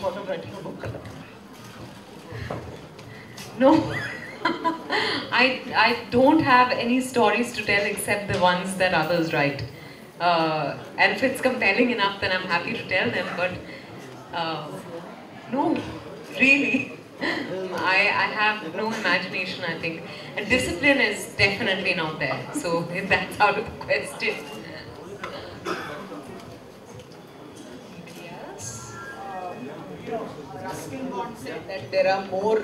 thought of writing a book? No. I don't have any stories to tell except the ones that others write. And if it's compelling enough, then I'm happy to tell them, but no, really. I have no imagination, I think. And discipline is definitely not there, so that's out of the question. Yes. Ruskin Bond said that there are more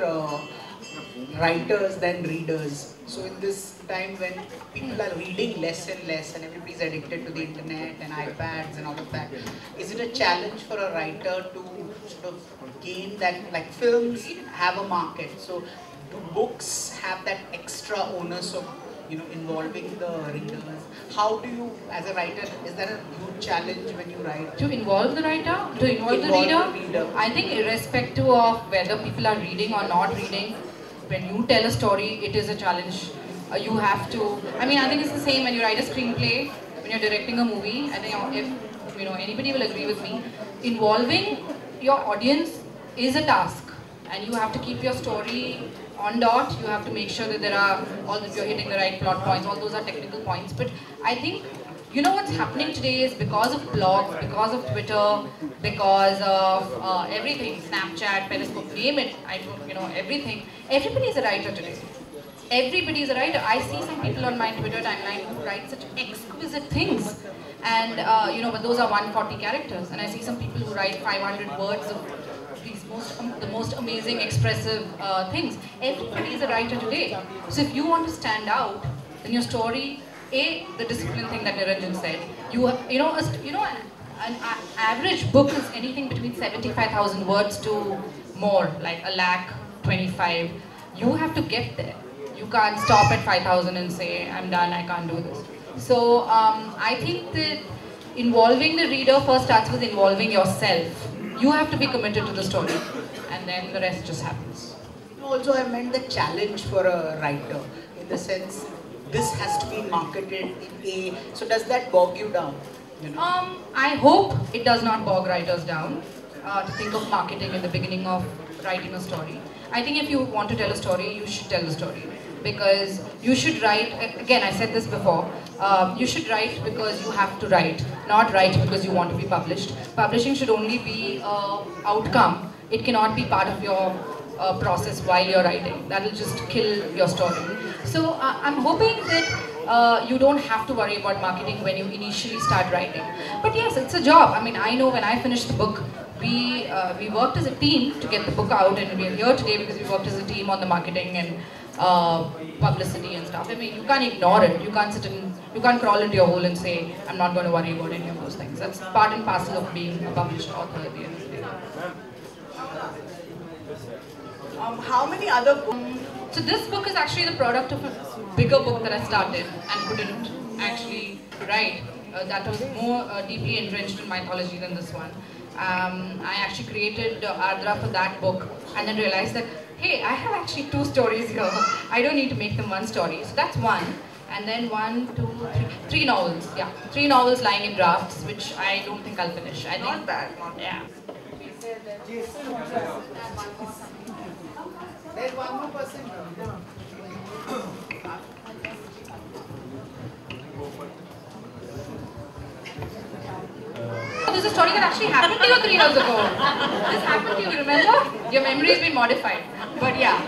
writers than readers. So in this time when people are reading less and less and everybody's addicted to the internet and iPads and all of that, is it a challenge for a writer to sort of gain that, like films have a market, so do books have that extra onus of, you know, involving the readers? How do you, as a writer, is that a huge challenge when you write? To involve the writer? To involve the reader? I think irrespective of whether people are reading or not reading, when you tell a story, it is a challenge. You have to, I mean, I think it's the same when you write a screenplay, when you're directing a movie. I think if, you know, anybody will agree with me, involving your audience is a task, and you have to keep your story on dot. You have to make sure that there are, all that you're hitting the right plot points, all those are technical points. But I think, you know, what's happening today is because of blogs, because of Twitter, because of everything, Snapchat, Periscope, name it, I don't, you know, everything. Everybody is a writer today. Everybody is a writer. I see some people on my Twitter timeline who write such exquisite things, and you know, but those are 140 characters. And I see some people who write 500 words of these the most amazing, expressive things. Everybody is a writer today. So if you want to stand out, then your story, the discipline thing that Niranjan said, you know, an average book is anything between 75,000 words to more, like 1,25,000. You have to get there. You can't stop at 5,000 and say, I'm done, I can't do this. So I think that involving the reader first starts with involving yourself. You have to be committed to the story, and then the rest just happens. Also, I meant the challenge for a writer, in the sense, this has to be marketed in a, so does that bog you down? You know? I hope it does not bog writers down to think of marketing in the beginning of writing a story. I think if you want to tell a story, you should tell the story. Because you should write, again I said this before, you should write because you have to write, not write because you want to be published. Publishing should only be an outcome. It cannot be part of your process while you're writing. That will just kill your story. So I'm hoping that you don't have to worry about marketing when you initially start writing. But yes, it's a job. I mean, I know when I finished the book, we worked as a team to get the book out, and we're here today because we worked as a team on the marketing and publicity and stuff. I mean, you can't ignore it. You can't sit and, you can't crawl into your hole and say, I'm not going to worry about any of those things. That's part and parcel of being a published author at the end of the day. How many other books? So this book is actually the product of a bigger book that I started and couldn't actually write. That was more deeply entrenched in mythology than this one. I actually created Ardra for that book, and then realized that, hey, I have actually 2 stories here. I don't need to make them 1 story. So that's 1. And then 1, 2, 3 novels. Yeah, 3 novels lying in drafts, which I don't think I'll finish. I think, not bad. Yeah. There's one more person. There's a story that actually happened to you 3 years ago. This happened to you, remember? Your memory has been modified. But yeah.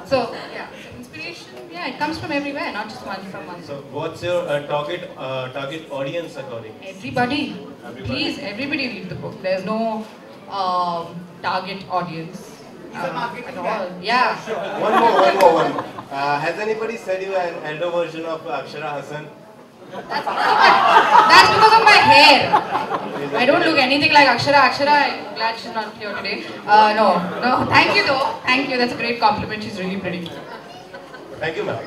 So, yeah. So inspiration, yeah, it comes from everywhere, not just from one. So what's your target audience according? Everybody. Please, everybody read the book. There's no target audience. At all. Yeah. One more. Has anybody said you an elder version of Akshara Hassan? That's because of my hair. I don't look anything like Akshara. Akshara, I'm glad she's not here today. No. Thank you though. Thank you. That's a great compliment. She's really pretty. Thank you, ma'am.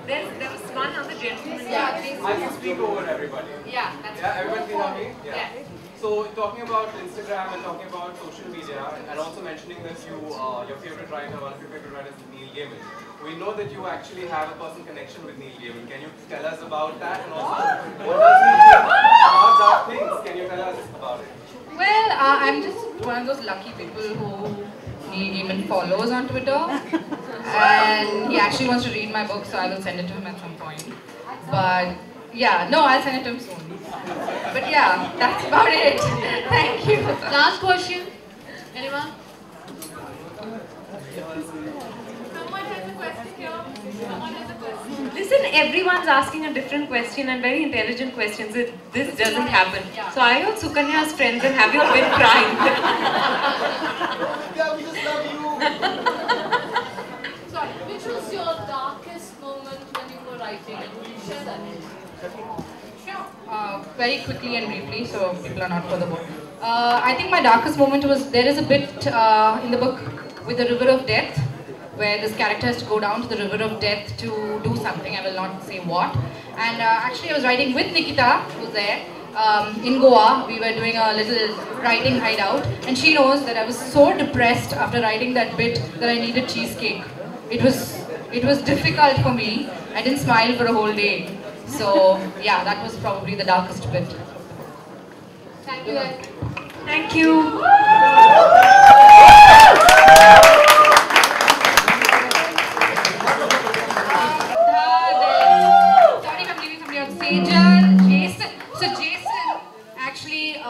There was one other gentleman. Yeah, I can speak over everybody. Yeah, that's everybody can hear me? Yeah. So talking about Instagram and talking about social media, and also mentioning that your favorite writer, one of your favorite writers is Neil Gaiman. We know that you actually have a personal connection with Neil Gaiman. Can you tell us about that? And also, what does he think about dark things? Can you tell us about it? Well, I'm just one of those lucky people who Neil Gaiman follows on Twitter. And he actually wants to read my book, so I will send it to him at some point. But yeah, no, I'll send it to him soon. But yeah, that's about it. Thank you. Last question. Anyone? Someone has a question here. Someone has a question. Listen, everyone's asking a different question and very intelligent questions. This doesn't happen. So are you all Sukanya's friends and have you all been crying? Yeah, we just love you. Sorry, which was your darkest moment when you were writing? And would you share that? Very quickly and briefly, so people are not further bored. I think my darkest moment was, there is a bit in the book with the river of death, where this character has to go down to the river of death to do something, I will not say what. And actually I was writing with Nikita, who's there, in Goa. We were doing a little writing hideout, and she knows that I was so depressed after writing that bit that I needed cheesecake. It was difficult for me. I didn't smile for a whole day. So yeah, that was probably the darkest bit. Thank you guys. Thank you. Sorry if I'm leaving somebody on stage. Jason. So Jason actually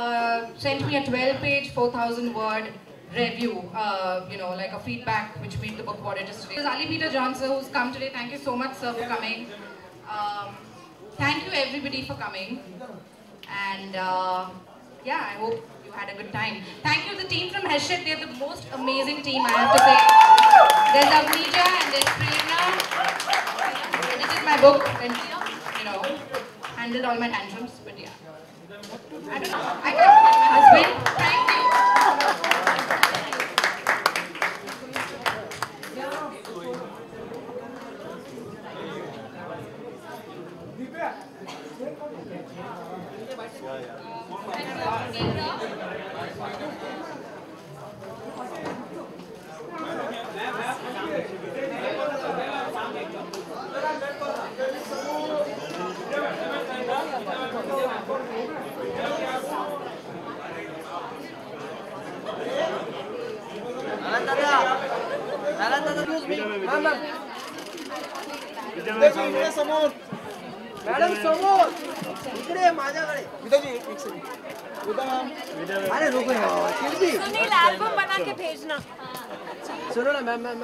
sent me a 12-page, 4,000-word review, like a feedback which made the book what it is today. This is Ali Peter Johnson, who's come today. Thank you so much, sir, for coming. Thank you everybody for coming, and yeah, I hope you had a good time. Thank you to the team from Nfxshot. They're the most amazing team, I have to say. There's Avnija and there's Prerna. Edited my book and handled all my tantrums, but yeah. I don't know. I can't get my husband. Thank you. Madam समोर इकडे माझ्याकडे विद्याजी एक second विद्या ma'am अरे रुको यार किल्ली Sunil album बना के भेजना सुनो ना ma'am ma'am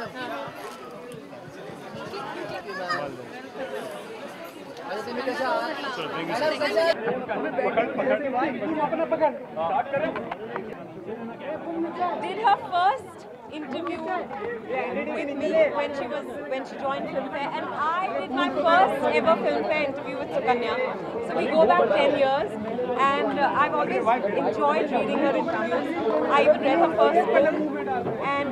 Did her first interview with me when she joined Filmfare, and I did my first ever Filmfare interview with Sukanya. So we go back 10 years, and I've always enjoyed reading her interviews. I even read her first book, and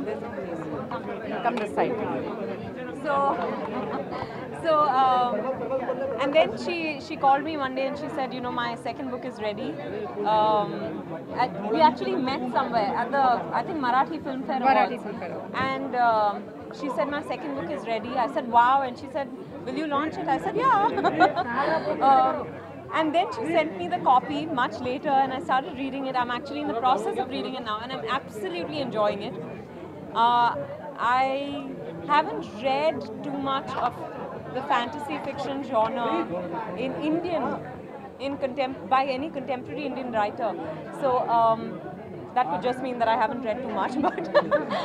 there's no place. Come this side. And then she called me one day and she said, my second book is ready. We actually met somewhere at the, I think, Marathi Film Fair. And she said, my second book is ready. I said, wow. And she said, will you launch it? I said, yeah. And then she sent me the copy much later and I started reading it. I'm actually in the process of reading it now and I'm absolutely enjoying it. I haven't read too much of the fantasy fiction genre in by any contemporary Indian writer. So that would just mean that I haven't read too much, but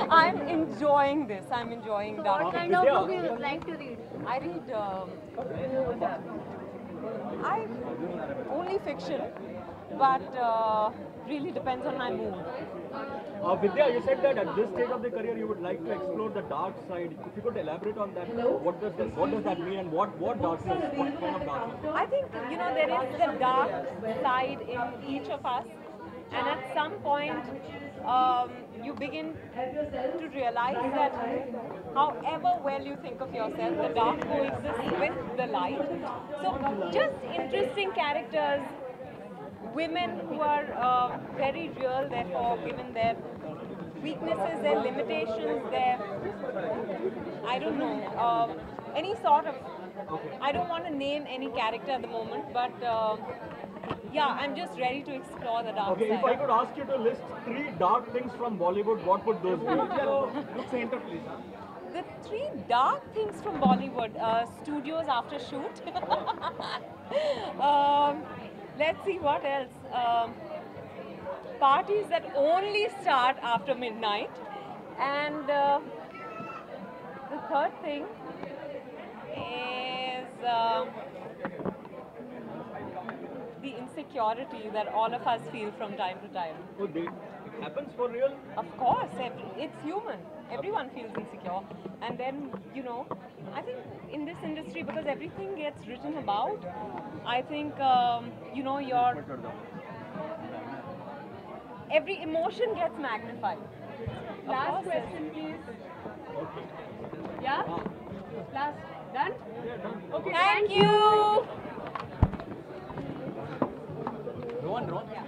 I'm enjoying this. I'm enjoying dark. What kind of book do you like to read? I read only fiction, but really depends on my mood. Vidya, you said that at this stage of the career you would like to explore the dark side. If you could elaborate on that, what does that mean and what darkness, what kind of darkness? I think, there is the dark side in each of us, and at some point you begin to realize that however well you think of yourself, the dark coexists with the light. So just interesting characters women who are very real, therefore, given their weaknesses, their limitations, their, I don't know, any sort of, I don't want to name any character at the moment, but yeah, I'm just ready to explore the dark Okay, side. if I could ask you to list 3 dark things from Bollywood, what would those be? Look center, please. The 3 dark things from Bollywood, studios after shoot. Let's see what else. Parties that only start after midnight. And the third thing is the insecurity that all of us feel from time to time. Oh, it happens for real? Of course, it's human. Everyone feels insecure. And then, you know, I think in this industry, because everything gets written about, I think, you know, every emotion gets magnified. Last question, please. Yeah? Last. Done? Okay. Thank you. Rowan. Yeah.